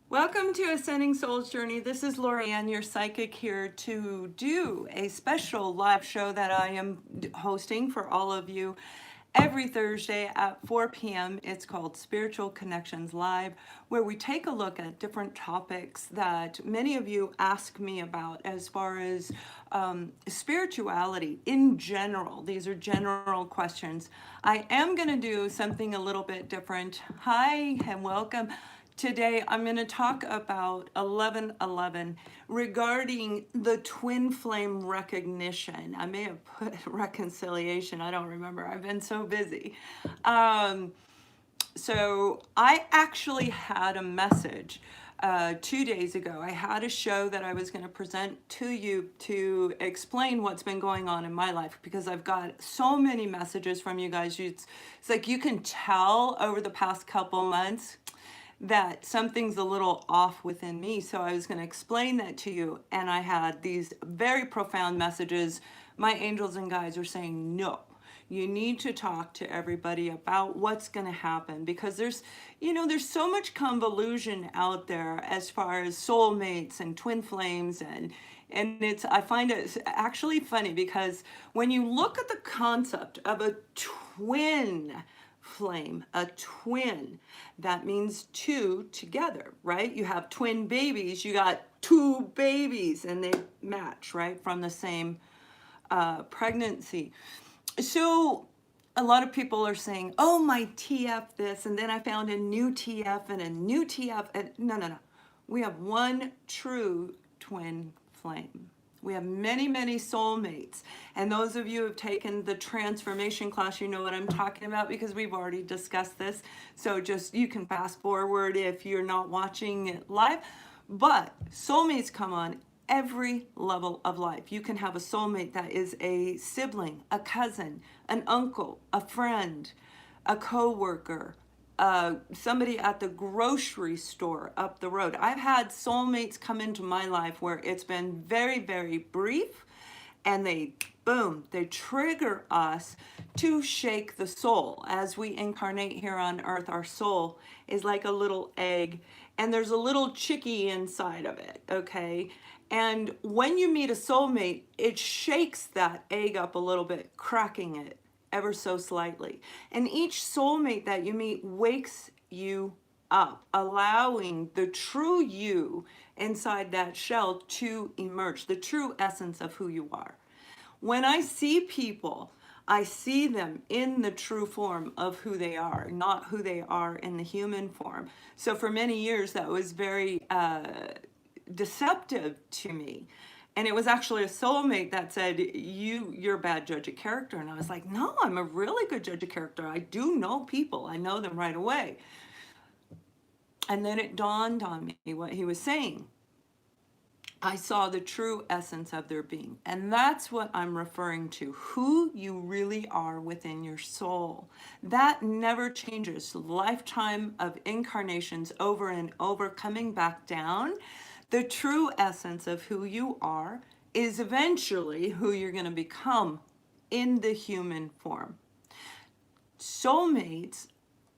Welcome to Ascending Soul's Journey. This is Lorianne, your psychic, here to do a special live show that I am hosting for all of you every Thursday at 4 p.m. It's called Spiritual Connections Live, where we take a look at different topics that many of you ask me about as far as spirituality in general. These are general questions. I am going to do something a little bit different. Hi and welcome. Today, I'm going to talk about 1111 regarding the twin flame recognition. I may have put reconciliation. I don't remember. I've been so busy. So I actually had a message 2 days ago. I had a show that I was going to present to you to explain what's been going on in my life, because I've got so many messages from you guys. It's like you can tell over the past couple months that something's a little off within me. So I was going to explain that to you. And I had these very profound messages. My angels and guides are saying, no, you need to talk to everybody about what's going to happen, because there's so much convolution out there as far as soulmates and twin flames, and I find it actually funny, because when you look at the concept of a twin flame, a twin, that means two together, right? You have twin babies, you got two babies, and they match, right, from the same pregnancy. So a lot of people are saying, oh, my TF this, and then I found a new TF and a new TF. And no. We have one true twin flame. We have many, many soulmates. And those of you who have taken the transformation class, you know what I'm talking about, because we've already discussed this. So just, you can fast forward if you're not watching it live. But soulmates come on every level of life. You can have a soulmate that is a sibling, a cousin, an uncle, a friend, a co-worker, somebody at the grocery store up the road. I've had soulmates come into my life where it's been very, very brief, and they trigger us to shake the soul. As we incarnate here on earth, our soul is like a little egg, and there's a little chickie inside of it, okay? And when you meet a soulmate, it shakes that egg up a little bit, cracking it ever so slightly. And each soulmate that you meet wakes you up, allowing the true you inside that shell to emerge, the true essence of who you are. When I see people, I see them in the true form of who they are, not who they are in the human form. So for many years, that was very deceptive to me. And it was actually a soulmate that said, you're a bad judge of character. And I was like, no, I'm a really good judge of character. I do know people. I know them right away. And then it dawned on me what he was saying. I saw the true essence of their being. And that's what I'm referring to, who you really are within your soul. That never changes. Lifetime of incarnations over and over, coming back down. The true essence of who you are is eventually who you're going to become in the human form. Soulmates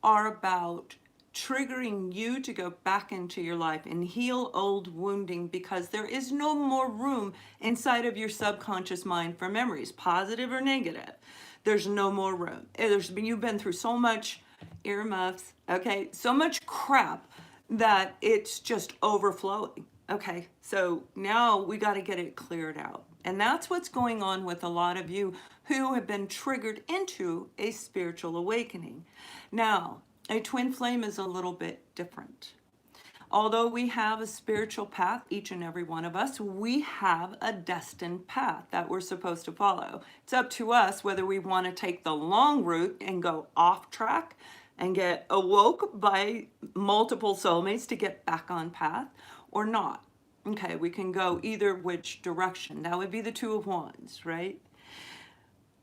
are about triggering you to go back into your life and heal old wounding, because there is no more room inside of your subconscious mind for memories, positive or negative. There's no more room. You've been through so much earmuffs, okay, so much crap that it's just overflowing. Okay, so now we got to get it cleared out. And that's what's going on with a lot of you who have been triggered into a spiritual awakening. Now, a twin flame is a little bit different. Although we have a spiritual path, each and every one of us, we have a destined path that we're supposed to follow. It's up to us whether we want to take the long route and go off track and get awoke by multiple soulmates to get back on path, or not. Okay, we can go either which direction. That would be the Two of Wands, right?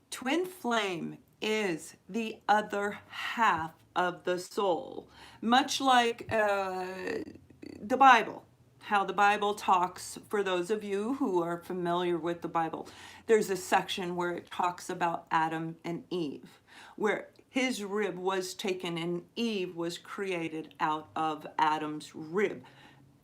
Twin flame is the other half of the soul, much like the Bible. How the Bible talks, for those of you who are familiar with the Bible, there's a section where it talks about Adam and Eve, where his rib was taken and Eve was created out of Adam's rib.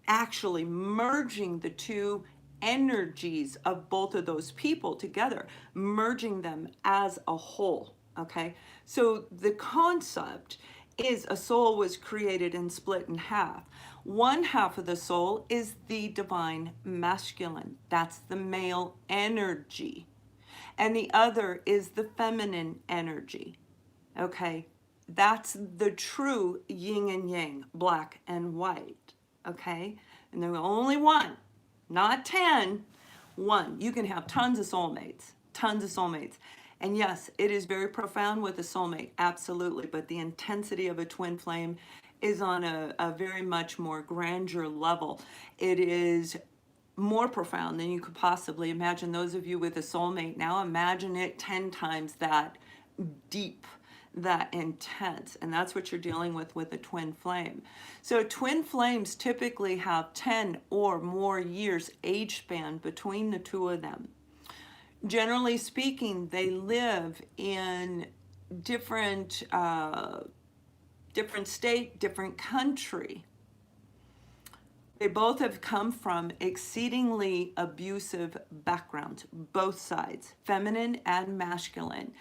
actually merging the two energies of both of those people together, merging them as a whole. Okay, so the concept is a soul was created and split in half. One half of the soul is the divine masculine, that's the male energy, and the other is the feminine energy. Okay, that's the true yin and yang, black and white. Okay, and there's only one, not 10, one. You can have tons of soulmates, tons of soulmates. And yes, it is very profound with a soulmate, absolutely. But the intensity of a twin flame is on a very much more grandeur level. It is more profound than you could possibly imagine. Those of you with a soulmate now, imagine it 10 times that deep, that intense. And that's what you're dealing with a twin flame. So twin flames typically have 10 or more years age span between the two of them. Generally speaking, they live in different different state, different country. They both have come from exceedingly abusive backgrounds, both sides, feminine and masculine.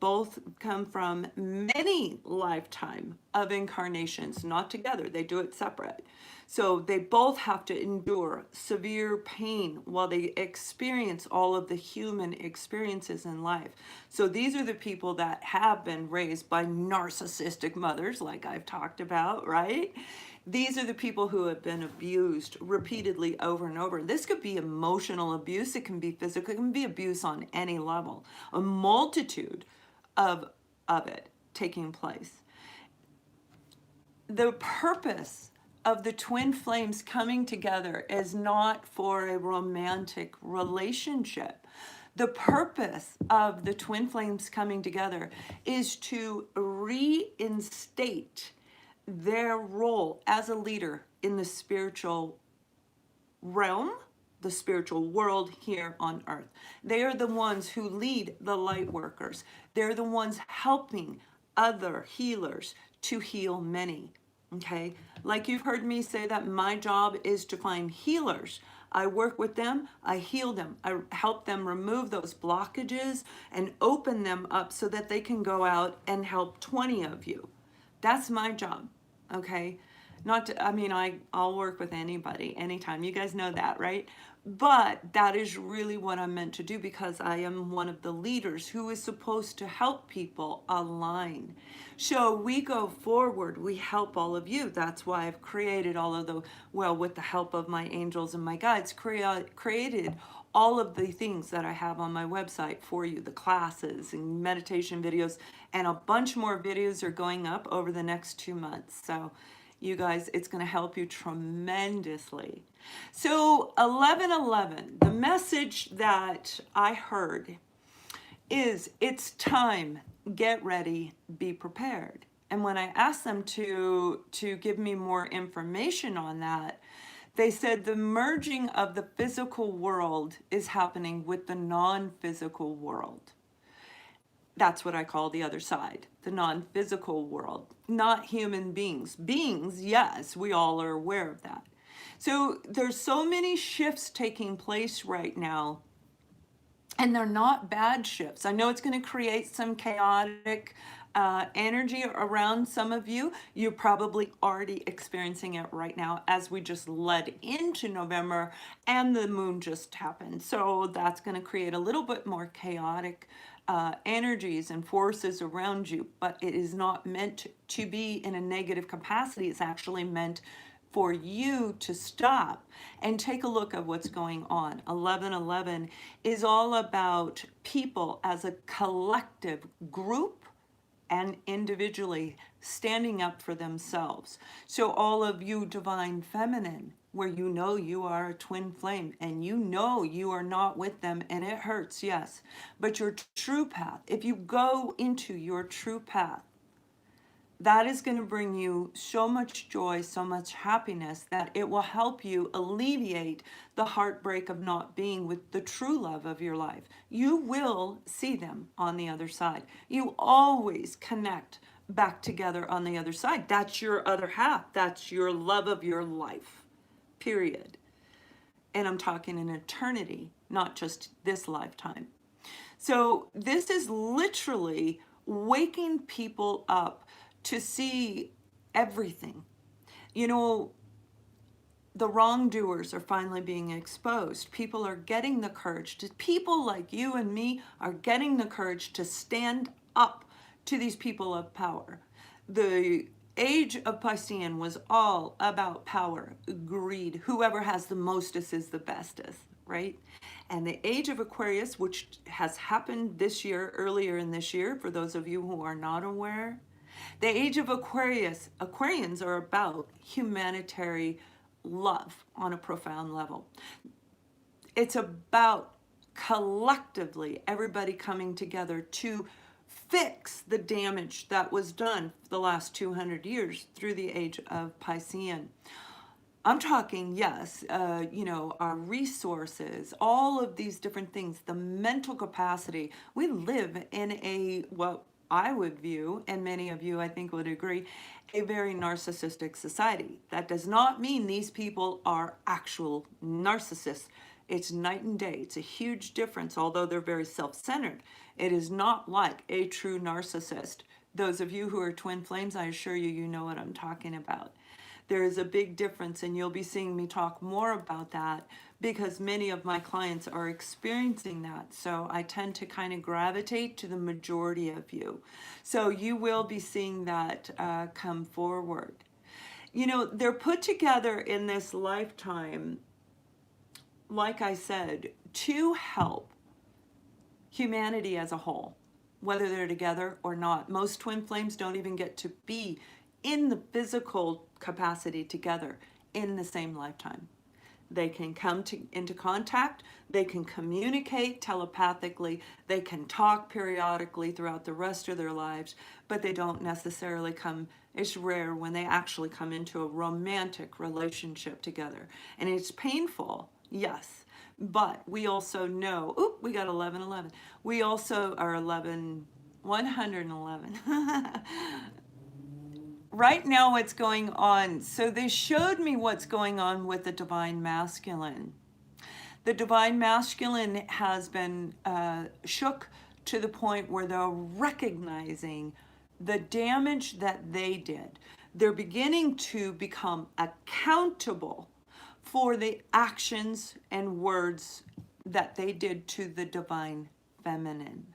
Both come from many lifetime of incarnations, not together, they do it separate. So they both have to endure severe pain while they experience all of the human experiences in life. So these are the people that have been raised by narcissistic mothers, like I've talked about, right? These are the people who have been abused repeatedly over and over. This could be emotional abuse, it can be physical, it can be abuse on any level. A multitude of it taking place. The purpose of the twin flames coming together is not for a romantic relationship. The purpose of the twin flames coming together is to reinstate their role as a leader in the spiritual realm, the spiritual world here on earth. They are the ones who lead the light workers. They're the ones helping other healers to heal many. Okay, like you've heard me say that my job is to find healers. I work with them, I heal them, I help them remove those blockages and open them up so that they can go out and help 20 of you. That's my job, okay? Not to, I mean, I'll work with anybody, anytime. You guys know that, right? But that is really what I'm meant to do because I am one of the leaders who is supposed to help people align. So we go forward, we help all of you. That's why I've created all of the, well, with the help of my angels and my guides, created all of the things that I have on my website for you, the classes and meditation videos, and a bunch more videos are going up over the next 2 months. So you guys, it's going to help you tremendously. So 1111, the message that I heard is it's time, get ready, be prepared. And when I asked them to give me more information on that, they said the merging of the physical world is happening with the non-physical world. That's what I call the other side, the non-physical world, not human beings. Beings, yes, we all are aware of that. So there's so many shifts taking place right now, and they're not bad shifts. I know it's going to create some chaotic energy around some of you. You're probably already experiencing it right now as we just led into November and the moon just happened. So that's going to create a little bit more chaotic energies and forces around you, but it is not meant to be in a negative capacity. It's actually meant for you to stop and take a look at what's going on. 1111 is all about people as a collective group and individually standing up for themselves. So all of you divine feminine, where you know you are a twin flame and you know you are not with them and it hurts, yes, but your true path, if you go into your true path, that is going to bring you so much joy, so much happiness that it will help you alleviate the heartbreak of not being with the true love of your life. You will see them on the other side. You always connect back together on the other side. That's your other half. That's your love of your life. period. And I'm talking an eternity, not just this lifetime. So this is literally waking people up to see everything. You know, the wrongdoers are finally being exposed. People are getting the courage people like you and me are getting the courage to stand up to these people of power. The age of Piscean was all about power, greed. Whoever has the mostest is the bestest, right? And the age of Aquarius, which has happened this year, earlier in this year, for those of you who are not aware, the age of Aquarius, Aquarians are about humanitarian love on a profound level. It's about collectively everybody coming together to fix the damage that was done the last 200 years through the age of Piscean. I'm talking, yes, our resources, all of these different things, the mental capacity. We live in what I would view, and many of you I think would agree, a very narcissistic society. That does not mean these people are actual narcissists. It's night and day. It's a huge difference, although they're very self-centered. It is not like a true narcissist. Those of you who are twin flames, I assure you, you know what I'm talking about. There is a big difference, and you'll be seeing me talk more about that because many of my clients are experiencing that. So I tend to kind of gravitate to the majority of you. So you will be seeing that come forward. You know, they're put together in this lifetime, like I said, to help humanity as a whole, whether they're together or not. Most twin flames don't even get to be in the physical capacity together in the same lifetime. They can come into contact, they can communicate telepathically, they can talk periodically throughout the rest of their lives, but they don't necessarily come, it's rare when they actually come into a romantic relationship together. And it's painful, yes, but we also know, oop, we got 1111. We also are 111. Right now what's going on, so they showed me what's going on with the divine masculine. The divine masculine has been shook to the point where they're recognizing the damage that they did. They're beginning to become accountable for the actions and words that they did to the divine feminine.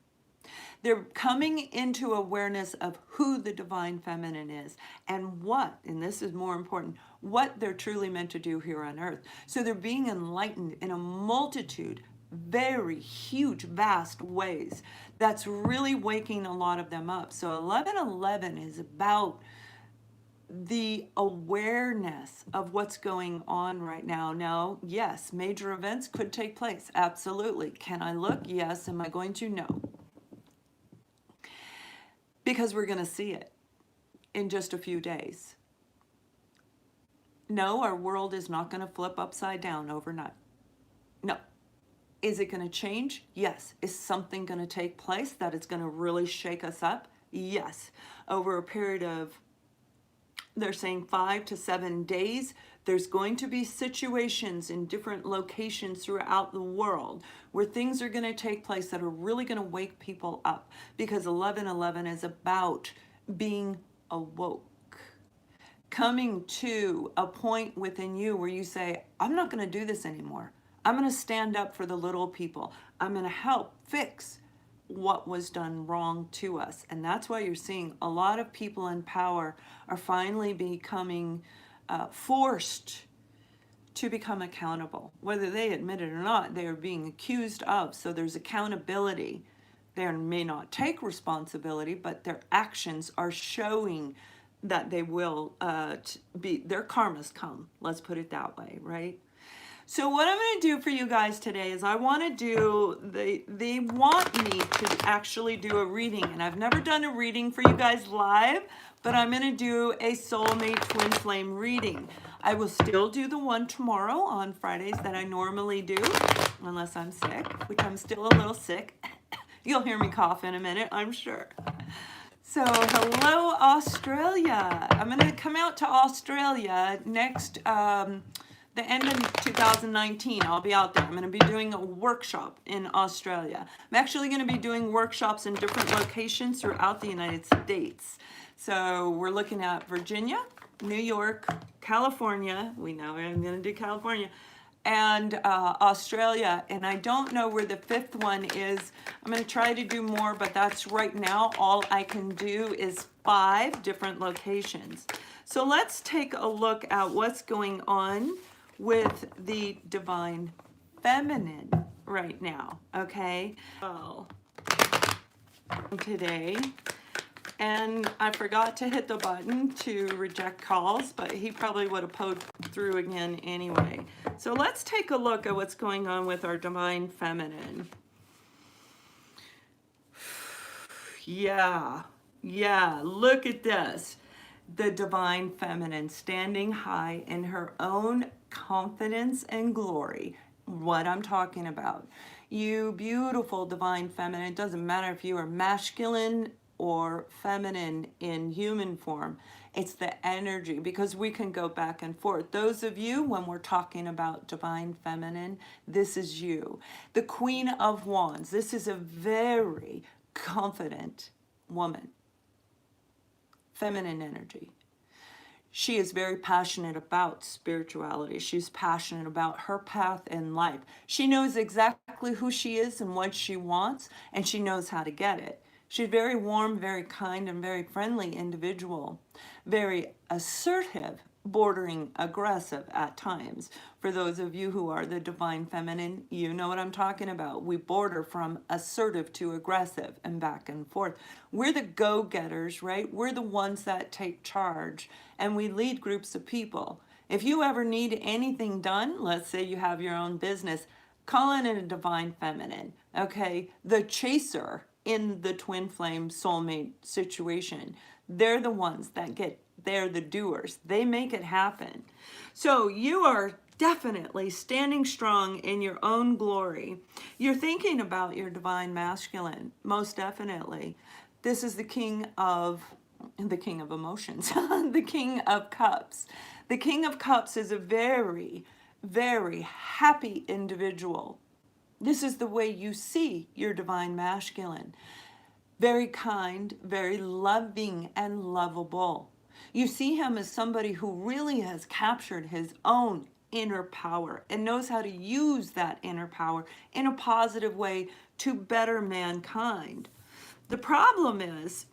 They're coming into awareness of who the divine feminine is and what, and this is more important, what they're truly meant to do here on earth. So they're being enlightened in a multitude, very huge, vast ways. That's really waking a lot of them up. So 1111 is about the awareness of what's going on right now. Now, yes, major events could take place. Absolutely. Can I look? Yes. Am I going to? No. Because we're going to see it in just a few days. No, our world is not going to flip upside down overnight. No. Is it going to change? Yes. Is something going to take place that is going to really shake us up? Yes. Over a period of, they're saying 5 to 7 days, there's going to be situations in different locations throughout the world where things are going to take place that are really going to wake people up, because 1111 is about being awoke, coming to a point within you where you say, I'm not going to do this anymore. I'm going to stand up for the little people. I'm going to help fix what was done wrong to us. And that's why you're seeing a lot of people in power are finally becoming forced to become accountable. Whether they admit it or not, they are being accused of. So there's accountability. They may not take responsibility, but their actions are showing that they will their karma's come. Let's put it that way, right? So what I'm going to do for you guys today is I want to do, they want me to actually do a reading. And I've never done a reading for you guys live, but I'm going to do a soulmate twin flame reading. I will still do the one tomorrow on Fridays that I normally do, unless I'm sick, which I'm still a little sick. You'll hear me cough in a minute, I'm sure. So hello, Australia. I'm going to come out to Australia next the end of 2019, I'll be out there. I'm going to be doing a workshop in Australia. I'm actually going to be doing workshops in different locations throughout the United States. So we're looking at Virginia, New York, California. We know I'm going to do California. And Australia, and I don't know where the fifth one is. I'm going to try to do more, but that's right now all I can do is 5 different locations. So let's take a look at what's going on with the divine feminine right now, okay? Well, today, and I forgot to hit the button to reject calls, but he probably would have poked through again anyway. So let's take a look at what's going on with our divine feminine. Yeah, look at this. The divine feminine standing high in her own confidence and glory. What I'm talking about. You beautiful divine feminine. It doesn't matter if you are masculine or feminine in human form. It's the energy, because we can go back and forth. Those of you, when we're talking about divine feminine, this is you. The Queen of Wands. This is a very confident woman. Feminine energy. She is very passionate about spirituality. She's passionate about her path in life. She knows exactly who she is and what she wants, and she knows how to get it. She's very warm, very kind, and very friendly individual. Very assertive, bordering aggressive at times. For those of you who are the divine feminine, you know what I'm talking about. We border from assertive to aggressive and back and forth. We're the go-getters, right? We're the ones that take charge, and we lead groups of people. If you ever need anything done, let's say you have your own business, call in a divine feminine, okay? The chaser in the twin flame soulmate situation. They're the ones that they're the doers. They make it happen. So you are definitely standing strong in your own glory. You're thinking about your divine masculine, most definitely. This is the king of emotions, the King of Cups. The King of Cups is a very, very happy individual. This is the way you see your divine masculine. Very kind, very loving and lovable. You see him as somebody who really has captured his own inner power and knows how to use that inner power in a positive way to better mankind. The problem is,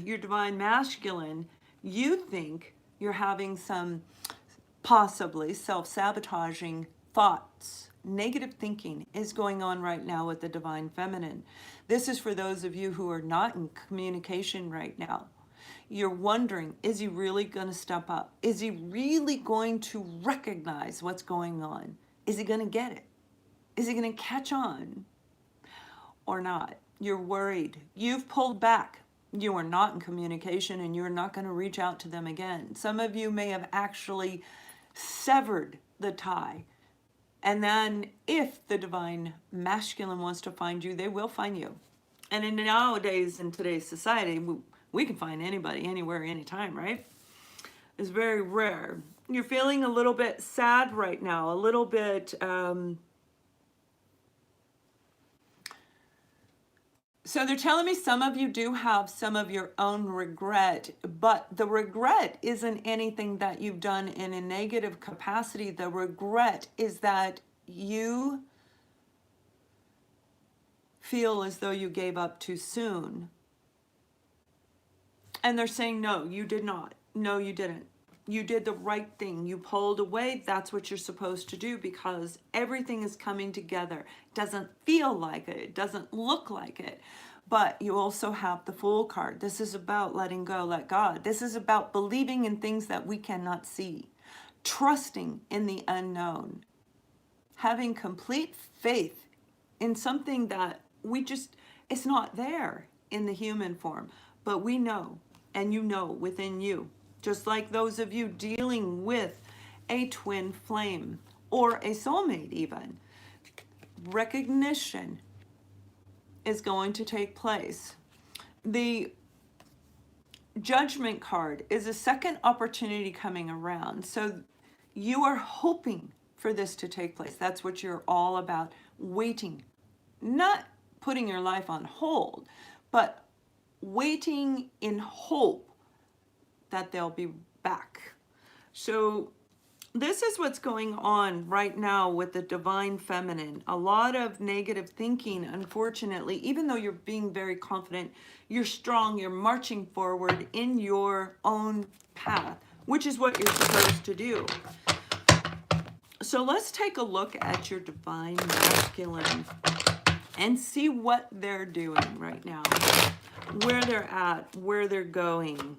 your divine masculine, you think you're having some possibly self-sabotaging thoughts. Negative thinking is going on right now with the divine feminine. This is for those of you who are not in communication right now. You're wondering, is he really going to step up? Is he really going to recognize what's going on? Is he going to get it? Is he going to catch on or not? You're worried. You've pulled back. You are not in communication, and you're not going to reach out to them again. Some of you may have actually severed the tie. And then if the divine masculine wants to find you, they will find you. And nowadays, in today's society, we can find anybody, anywhere, anytime, right? It's very rare. You're feeling a little bit sad right now, a little bit... So they're telling me some of you do have some of your own regret, but the regret isn't anything that you've done in a negative capacity. The regret is that you feel as though you gave up too soon. And they're saying, no, you did not. No, you didn't. You did the right thing. You pulled away. That's what you're supposed to do, because everything is coming together. It doesn't feel like it. It doesn't look like it. But you also have the Fool card. This is about letting go, let God. This is about believing in things that we cannot see. Trusting in the unknown. Having complete faith in something that it's not there in the human form. But we know, and you know within you. Just like those of you dealing with a twin flame or a soulmate even. Recognition is going to take place. The Judgment card is a second opportunity coming around. So you are hoping for this to take place. That's what you're all about. Waiting, not putting your life on hold, but waiting in hope that they'll be back. So this is what's going on right now with the divine feminine. A lot of negative thinking, unfortunately, even though you're being very confident, you're strong, you're marching forward in your own path, which is what you're supposed to do. So let's take a look at your divine masculine and see what they're doing right now, where they're at, where they're going.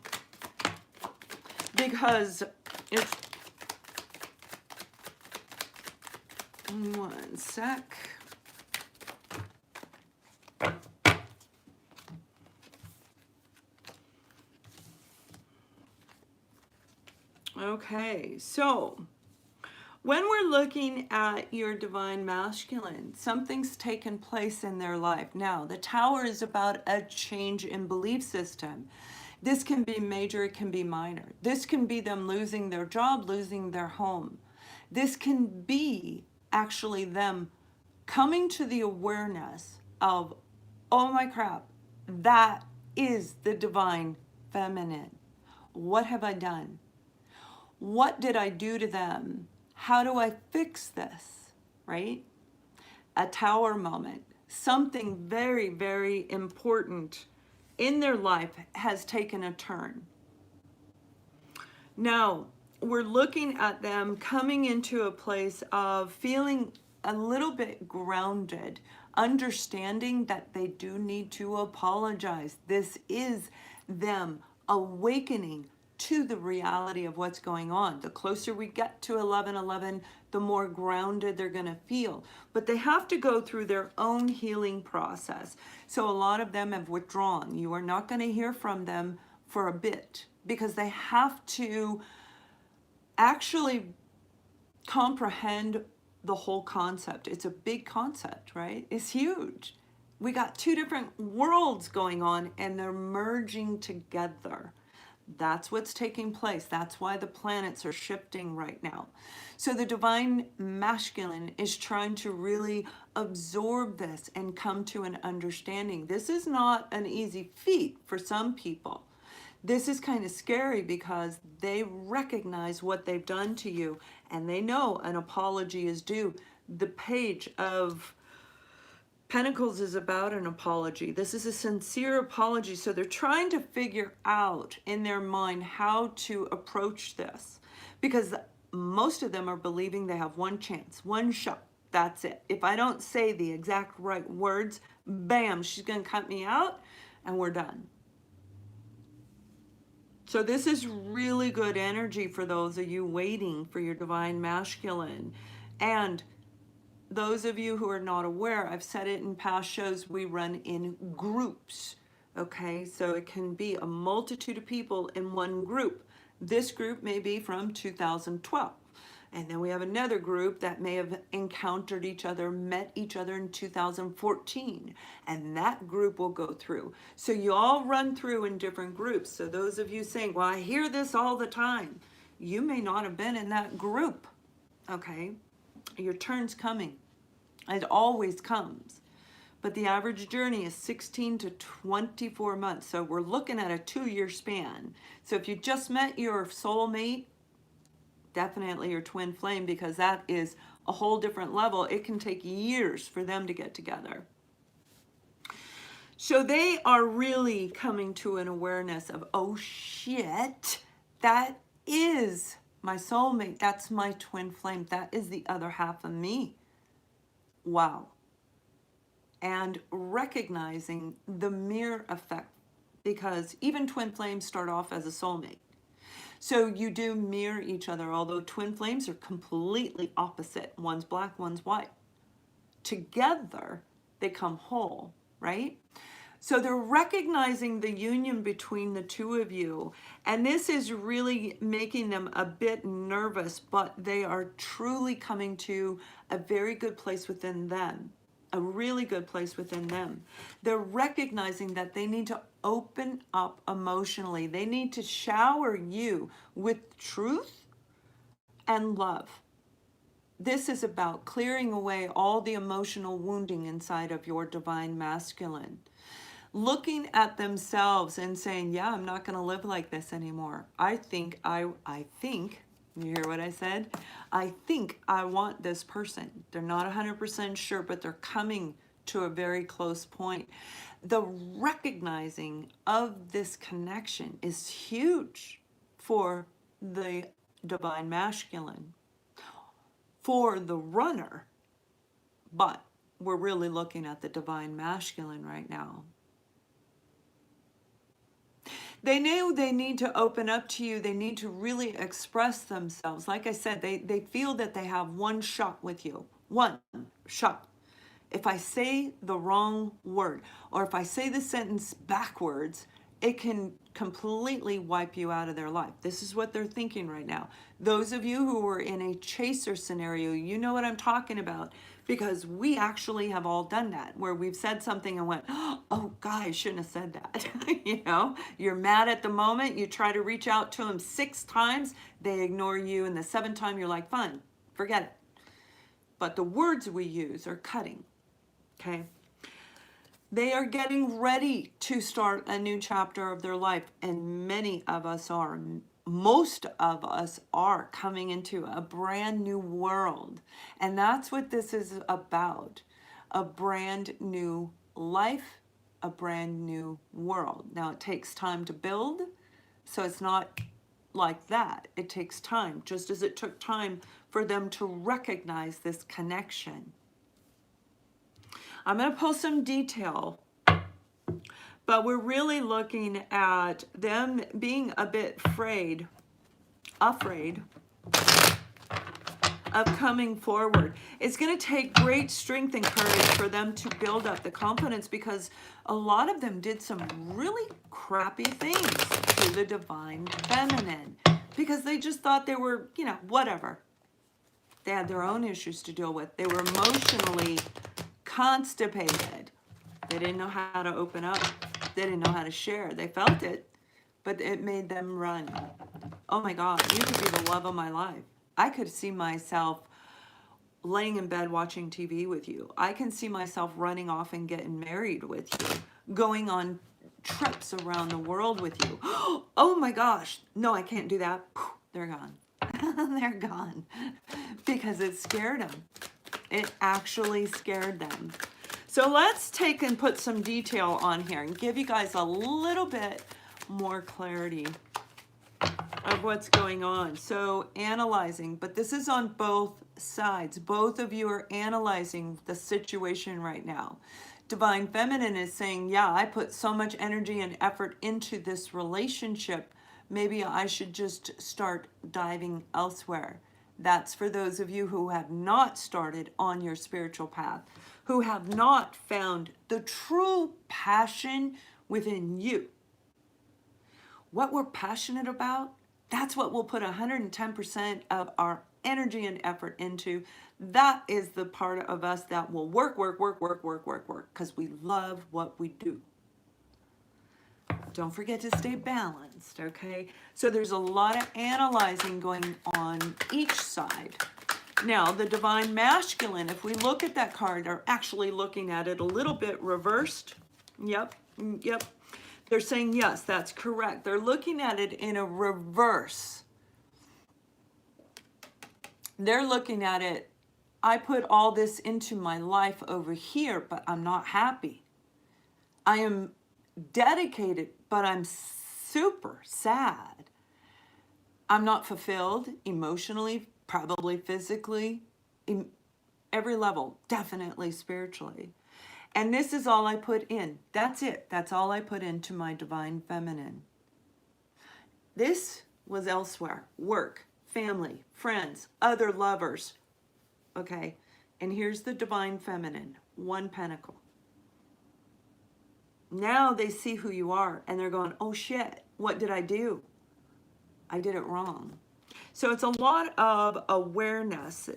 Because it's, one sec. Okay, so when we're looking at your divine masculine, something's taken place in their life. Now, the Tower is about a change in belief system. This can be major, it can be minor. This can be them losing their job, losing their home. This can be actually them coming to the awareness of, oh my crap, that is the divine feminine. What have I done? What did I do to them? How do I fix this, right? A Tower moment. Something very, very important in their life has taken a turn. Now, we're looking at them coming into a place of feeling a little bit grounded, understanding that they do need to apologize. This is them awakening to the reality of what's going on. The closer we get to 11/11, the more grounded they're going to feel. But they have to go through their own healing process. So a lot of them have withdrawn. You are not going to hear from them for a bit because they have to actually comprehend the whole concept. It's a big concept, right? It's huge. We got two different worlds going on and they're merging together. That's what's taking place. That's why the planets are shifting right now. So the divine masculine is trying to really absorb this and come to an understanding. This is not an easy feat for some people. This is kind of scary because they recognize what they've done to you and they know an apology is due. The Page of Pentacles is about an apology. This is a sincere apology. So they're trying to figure out in their mind how to approach this because most of them are believing they have one chance, one shot. That's it. If I don't say the exact right words, bam, she's going to cut me out and we're done. So this is really good energy for those of you waiting for your divine masculine. And those of you who are not aware, I've said it in past shows, we run in groups. Okay, so it can be a multitude of people in one group. This group may be from 2012. And then we have another group that may have encountered each other, met each other in 2014. And that group will go through. So you all run through in different groups. So those of you saying, well, I hear this all the time. You may not have been in that group. Okay, your turn's coming. It always comes. But the average journey is 16 to 24 months. So we're looking at a 2-year span. So if you just met your soulmate, definitely your twin flame, because that is a whole different level. It can take years for them to get together. So they are really coming to an awareness of, oh shit, that is my soulmate. That's my twin flame. That is the other half of me. Wow. And recognizing the mirror effect, because even twin flames start off as a soulmate. So you do mirror each other, although twin flames are completely opposite. One's black, one's white. Together, they come whole, right? So they're recognizing the union between the two of you. And this is really making them a bit nervous, but they are truly coming to a very good place within them. A really good place within them. They're recognizing that they need to open up emotionally. They need to shower you with truth and love. This is about clearing away all the emotional wounding inside of your divine masculine. Looking at themselves and saying, yeah, I'm not going to live like this anymore. I think, you hear what I said? I think I want this person. They're not 100% sure, but they're coming to a very close point. The recognizing of this connection is huge for the divine masculine, for the runner, but we're really looking at the divine masculine right now. They know they need to open up to you. They need to really express themselves. Like I said, they feel that they have one shot with you. One shot. If I say the wrong word, or if I say the sentence backwards, it can completely wipe you out of their life. This is what they're thinking right now. Those of you who were in a chaser scenario, you know what I'm talking about, because we actually have all done that, where we've said something and went, oh God, I shouldn't have said that. You know, you're mad at the moment, you try to reach out to them 6 times, they ignore you, and the 7th time you're like, fine, forget it. But the words we use are cutting, okay? They are getting ready to start a new chapter of their life, and many of us are. Most of us are coming into a brand new world, and that's what this is about. A brand new life, a brand new world. Now, it takes time to build, so it's not like that. It takes time, just as it took time for them to recognize this connection. I'm going to post some detail, but we're really looking at them being a bit afraid of coming forward. It's going to take great strength and courage for them to build up the confidence, because a lot of them did some really crappy things to the divine feminine because they just thought they were, you know, whatever. They had their own issues to deal with. They were emotionally constipated. They didn't know how to open up. They didn't know how to share. They felt it, but it made them run. Oh my God, you could be the love of my life. I could see myself laying in bed watching TV with you. I can see myself running off and getting married with you, going on trips around the world with you. Oh my gosh, no, I can't do that. They're gone. They're gone because it scared them. It actually scared them. So let's take and put some detail on here and give you guys a little bit more clarity of what's going on. So analyzing, but this is on both sides. Both of you are analyzing the situation right now. Divine Feminine is saying, yeah, I put so much energy and effort into this relationship. Maybe I should just start diving elsewhere. That's for those of you who have not started on your spiritual path, who have not found the true passion within you. What we're passionate about, that's what we'll put 110% of our energy and effort into. That is the part of us that will work, because we love what we do. Don't forget to stay balanced, okay? So there's a lot of analyzing going on each side. Now, the Divine Masculine, if we look at that card, are actually looking at it a little bit reversed. Yep. They're saying, yes, that's correct. They're looking at it in a reverse. They're looking at it, I put all this into my life over here, but I'm not happy. I am dedicated, but I'm super sad. I'm not fulfilled emotionally, probably physically, in every level, definitely spiritually. And this is all I put in. That's it. That's all I put into my Divine Feminine. This was elsewhere. Work, family, friends, other lovers. Okay. And here's the Divine Feminine. 1 pentacle. Now they see who you are and they're going, oh shit, what did I do? I did it wrong. So it's a lot of awareness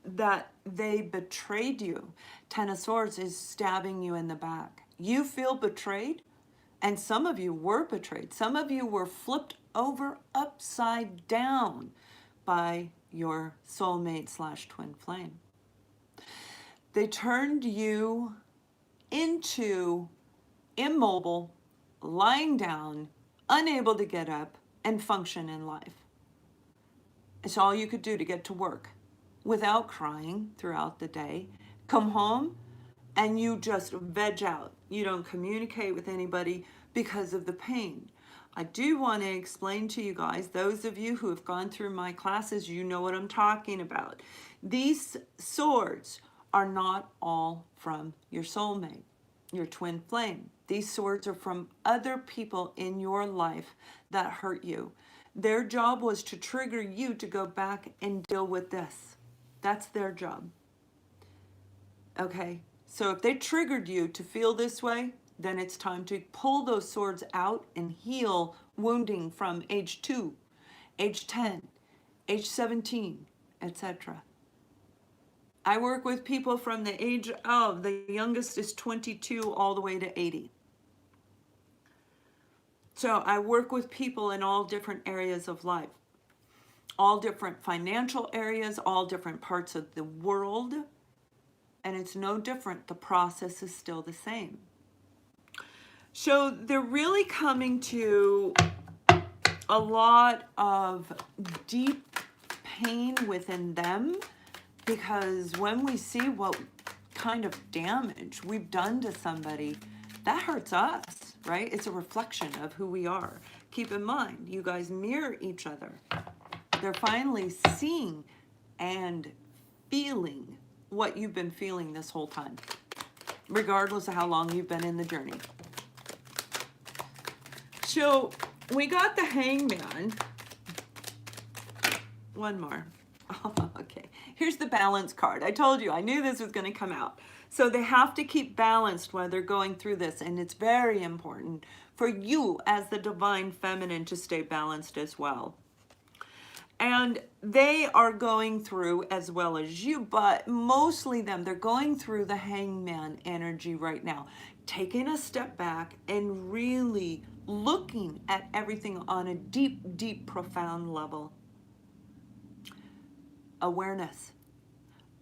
that they betrayed you. 10 of Swords is stabbing you in the back. You feel betrayed, and some of you were betrayed. Some of you were flipped over upside down by your soulmate / twin flame. They turned you into immobile, lying down, unable to get up and function in life. It's all you could do to get to work without crying throughout the day. Come home and you just veg out. You don't communicate with anybody because of the pain. I do want to explain to you guys, those of you who have gone through my classes, you know what I'm talking about. These swords are not all from your soulmate, your twin flame. These swords are from other people in your life that hurt you. Their job was to trigger you to go back and deal with this. That's their job. Okay? So if they triggered you to feel this way, then it's time to pull those swords out and heal wounding from age 2, age 10, age 17, etc. I work with people from the age of, the youngest is 22 all the way to 80. So I work with people in all different areas of life, all different financial areas, all different parts of the world, and it's no different. The process is still the same. So they're really coming to a lot of deep pain within them, because when we see what kind of damage we've done to somebody, that hurts us, right? It's a reflection of who we are. Keep in mind, you guys mirror each other. They're finally seeing and feeling what you've been feeling this whole time, regardless of how long you've been in the journey. So we got the Hangman. One more. Okay, here's the balance card. I told you, I knew this was going to come out. So they have to keep balanced while they're going through this, and it's very important for you as the divine feminine to stay balanced as well. And they are going through, as well as you, but mostly them, they're going through the Hangman energy right now, taking a step back and really looking at everything on a deep, deep, profound level. Awareness,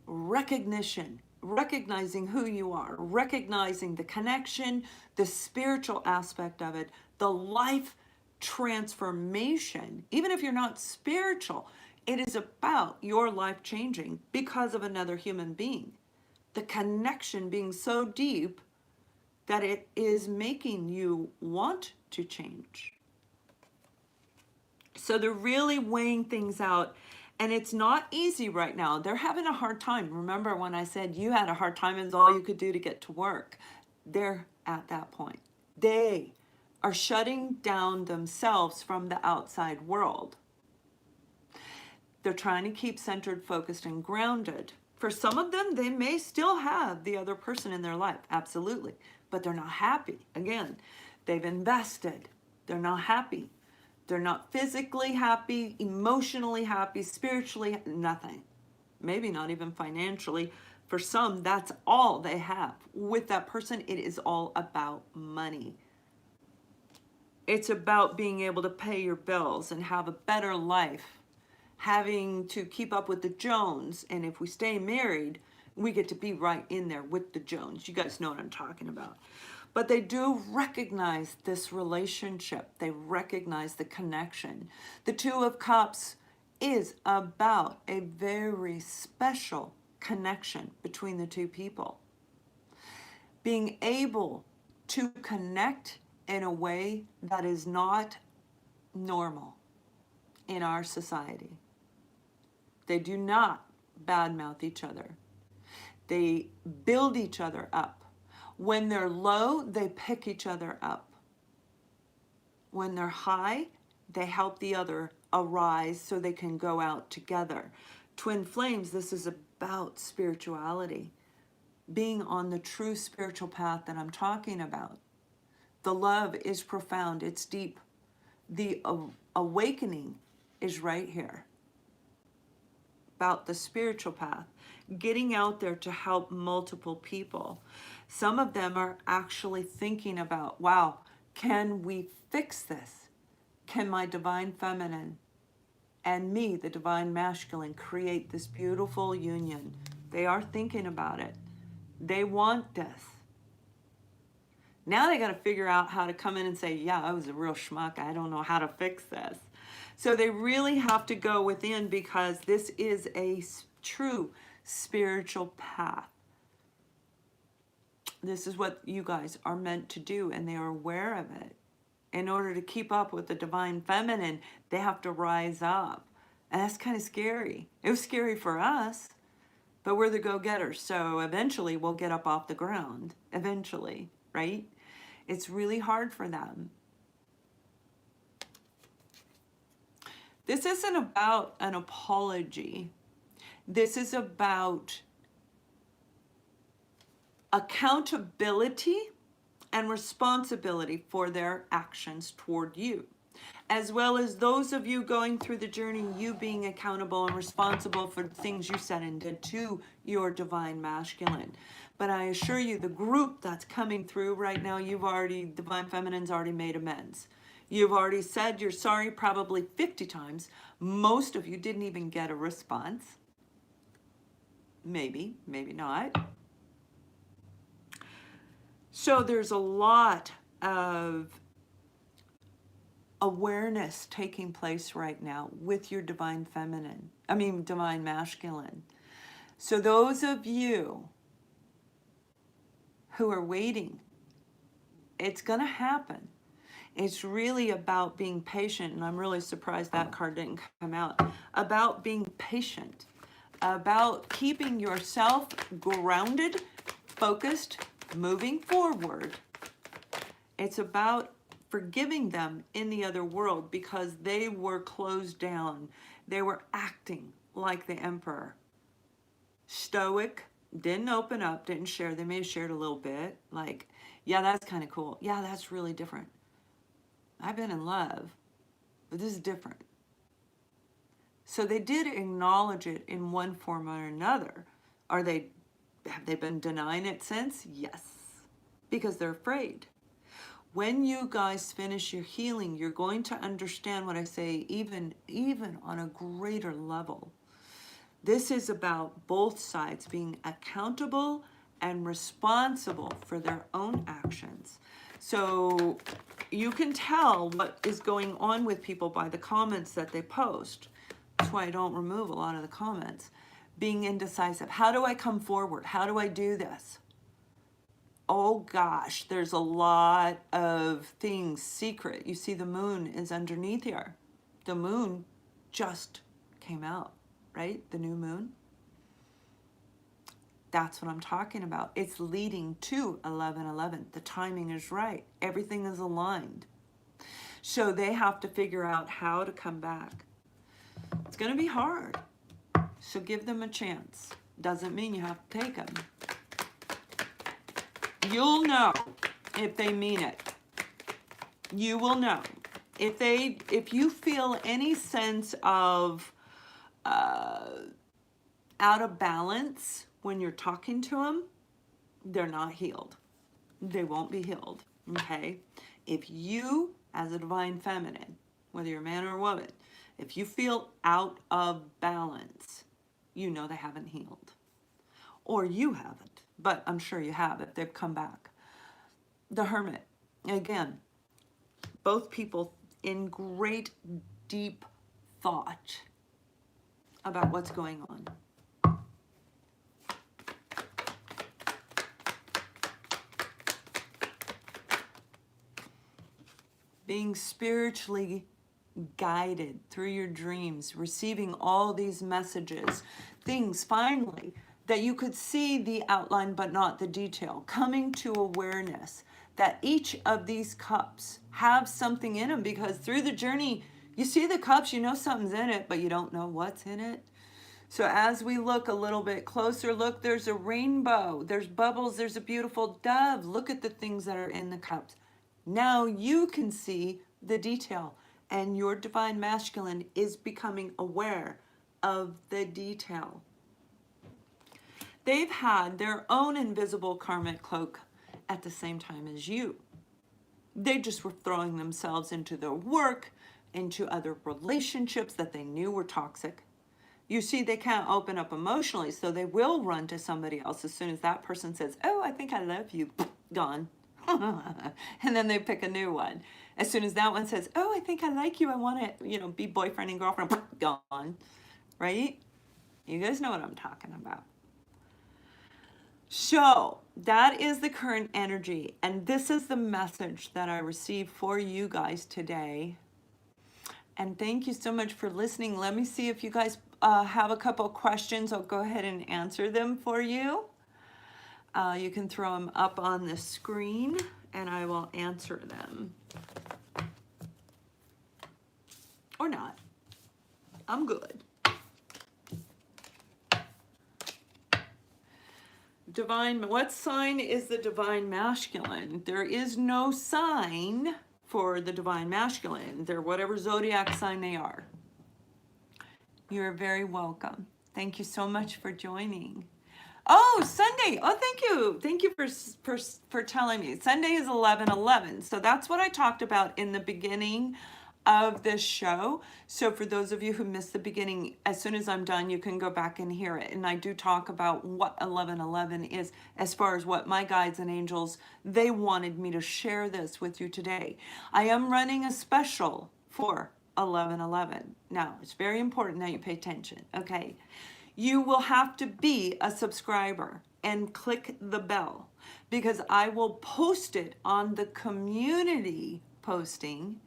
recognition, recognizing who you are, recognizing the connection, the spiritual aspect of it, the life transformation. Even if you're not spiritual, it is about your life changing because of another human being. The connection being so deep that it is making you want to change. So they're really weighing things out, and it's not easy right now. They're having a hard time. Remember when I said you had a hard time and it's all you could do to get to work? They're at that point. They are shutting down themselves from the outside world. They're trying to keep centered, focused, and grounded. For some of them, they may still have the other person in their life, absolutely, but they're not happy. Again, they've invested. They're not happy. They're not physically happy, emotionally happy, spiritually, nothing. Maybe not even financially. For some, that's all they have. With that person, it is all about money. It's about being able to pay your bills and have a better life, having to keep up with the Jones. And if we stay married, we get to be right in there with the Jones. You guys know what I'm talking about. But they do recognize this relationship. They recognize the connection. The Two of Cups is about a very special connection between the two people. Being able to connect in a way that is not normal in our society. They do not badmouth each other. They build each other up. When they're low, they pick each other up. When they're high, they help the other arise so they can go out together. Twin flames, this is about spirituality, being on the true spiritual path that I'm talking about. The love is profound, it's deep. The awakening is right here. About the spiritual path, getting out there to help multiple people. Some of them are actually thinking about, wow, can we fix this? Can my divine feminine and me, the divine masculine, create this beautiful union. They are thinking about it. They want this. Now they got to figure out how to come in and say, yeah, I was a real schmuck. I don't know how to fix this. So they really have to go within, because this is a true spiritual path. This is what you guys are meant to do, and they are aware of it. In order to keep up with the divine feminine, they have to rise up. And that's kind of scary. It was scary for us, but we're the go-getters. So eventually we'll get up off the ground. Eventually, right? It's really hard for them. This isn't about an apology. This is about accountability and responsibility for their actions toward you, as well as those of you going through the journey, you being accountable and responsible for the things you said and did to your divine masculine. But I assure you, the group that's coming through right now, divine feminine's already made amends. You've already said you're sorry probably 50 times. Most of you didn't even get a response. Maybe, maybe not. So there's a lot of awareness taking place right now with your divine masculine. So those of you who are waiting, it's going to happen. It's really about being patient, and I'm really surprised that card didn't come out. About being patient, about keeping yourself grounded, focused, moving forward. It's about forgiving them in the other world, because they were closed down. They were acting like the emperor. Stoic, didn't open up, didn't share. They may have shared a little bit, like, yeah, that's kind of cool. Yeah, that's really different. I've been in love, but this is different. So they did acknowledge it in one form or another. Have they been denying it since? Yes, because they're afraid. When you guys finish your healing, you're going to understand what I say, even on a greater level. This is about both sides being accountable and responsible for their own actions. So you can tell what is going on with people by the comments that they post. That's why I don't remove a lot of the comments. Being indecisive. How do I come forward? How do I do this? Oh gosh, there's a lot of things secret. You see the moon is underneath here. The moon just came out, right? The new moon. That's what I'm talking about. It's leading to 11/11. The timing is right. Everything is aligned. So they have to figure out how to come back. It's going to be hard. So give them a chance. Doesn't mean you have to take them. You'll know if they mean it. You will know. If you feel any sense of out of balance when you're talking to them, they're not healed. They won't be healed, okay? If you, as a divine feminine, whether you're a man or a woman, if you feel out of balance, you know they haven't healed. Or you haven't, but I'm sure you have if they've come back. The Hermit, again, both people in great, deep thought about what's going on. Being spiritually guided through your dreams, receiving all these messages, things finally that you could see the outline but not the detail, coming to awareness that each of these cups have something in them, because through the journey, you see the cups, you know something's in it, but you don't know what's in it. So as we look a little bit closer, look, there's a rainbow, there's bubbles, there's a beautiful dove. Look at the things that are in the cups. Now you can see the detail, and your divine masculine is becoming aware of the detail. They've had their own invisible karmic cloak at the same time as you. They just were throwing themselves into their work, into other relationships that they knew were toxic. You see, they can't open up emotionally, so they will run to somebody else as soon as that person says, oh, I think I love you, gone. And then they pick a new one. As soon as that one says, oh, I think I like you, I want to, be boyfriend and girlfriend, gone, right? You guys know what I'm talking about. So that is the current energy, and this is the message that I received for you guys today. And thank you so much for listening. Let me see if you guys have a couple questions. I'll go ahead and answer them for you. You can throw them up on the screen and I will answer them. Or not. I'm good. What sign is the divine masculine? There is no sign for the divine masculine. They're whatever zodiac sign they are. You're very welcome. Thank you so much for joining. Oh, Sunday. Oh, thank you. Thank you for telling me. Sunday is 11/11. So that's what I talked about in the beginning of this show. So for those of you who missed the beginning, as soon as I'm done, you can go back and hear it. And I do talk about what 11/11 is as far as what my guides and angels, they wanted me to share this with you today. I am running a special for 11/11. Now, it's very important that you pay attention, okay? You will have to be a subscriber and click the bell because I will post it on the community posting,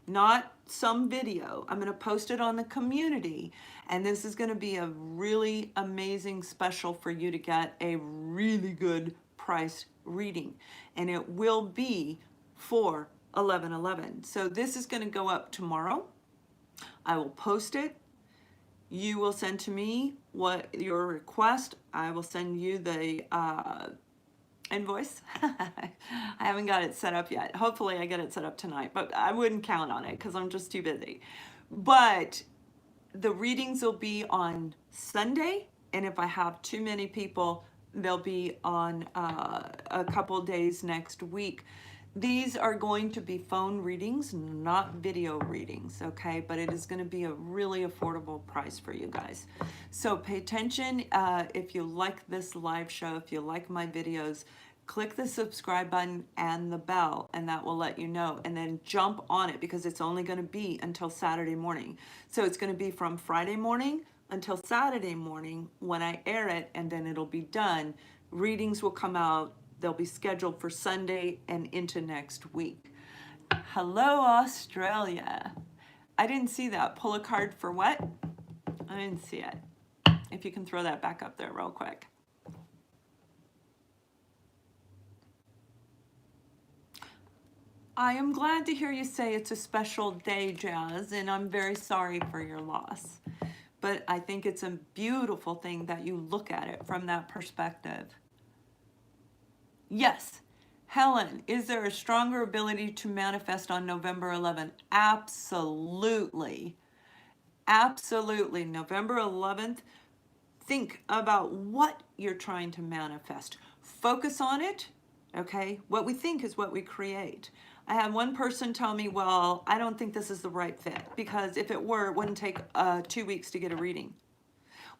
not some video. I'm going to post it on the community, and this is going to be a really amazing special for you to get a really good price reading, and it will be for 11/11. So this is going to go up tomorrow. I will post it. You will send to me what your request. I will send you the invoice. I haven't got it set up yet. Hopefully I get it set up tonight, but I wouldn't count on it because I'm just too busy. But the readings will be on Sunday, and if I have too many people, they'll be on a couple days next week. These are going to be phone readings, not video readings, okay? But it is going to be a really affordable price for you guys. So pay attention. If you like this live show, if you like my videos, click the subscribe button and the bell, and that will let you know. And then jump on it because it's only going to be until Saturday morning. So it's going to be from Friday morning until Saturday morning when I air it, and then it'll be done. Readings will come out. They'll be scheduled for Sunday and into next week. Hello, Australia. I didn't see that. Pull a card for what? I didn't see it. If you can throw that back up there real quick. I am glad to hear you say it's a special day, Jazz, and I'm very sorry for your loss. But I think it's a beautiful thing that you look at it from that perspective. Yes. Helen, is there a stronger ability to manifest on November 11th? Absolutely. Absolutely. November 11th, think about what you're trying to manifest. Focus on it, okay? What we think is what we create. I had one person tell me, well, I don't think this is the right fit because if it were, it wouldn't take 2 weeks to get a reading.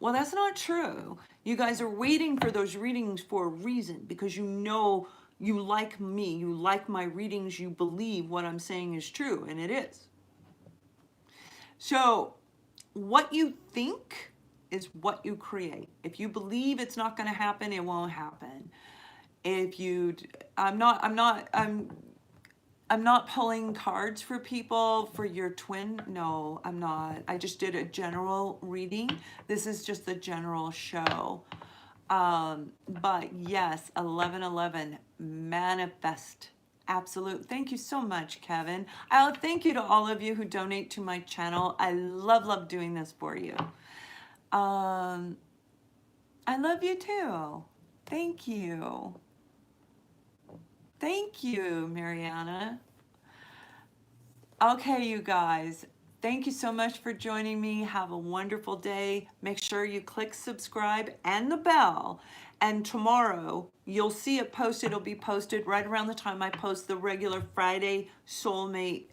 Well, that's not true. You guys are waiting for those readings for a reason because you know you like me, you like my readings, you believe what I'm saying is true, and it is. So what you think is what you create. If you believe it's not going to happen, it won't happen. If you, I'm not pulling cards for people for your twin. No, I'm not. I just did a general reading. This is just the general show. But yes, 11/11, manifest. Absolute. Thank you so much, Kevin. I'll thank you to all of you who donate to my channel. I love doing this for you. I love you too. Thank you. Thank you, Mariana. Okay, you guys, thank you so much for joining me. Have a wonderful day. Make sure you click subscribe and the bell. And tomorrow, you'll see it posted. It'll be posted right around the time I post the regular Friday Soulmate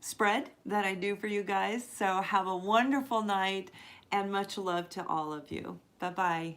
spread that I do for you guys. So have a wonderful night and much love to all of you. Bye-bye.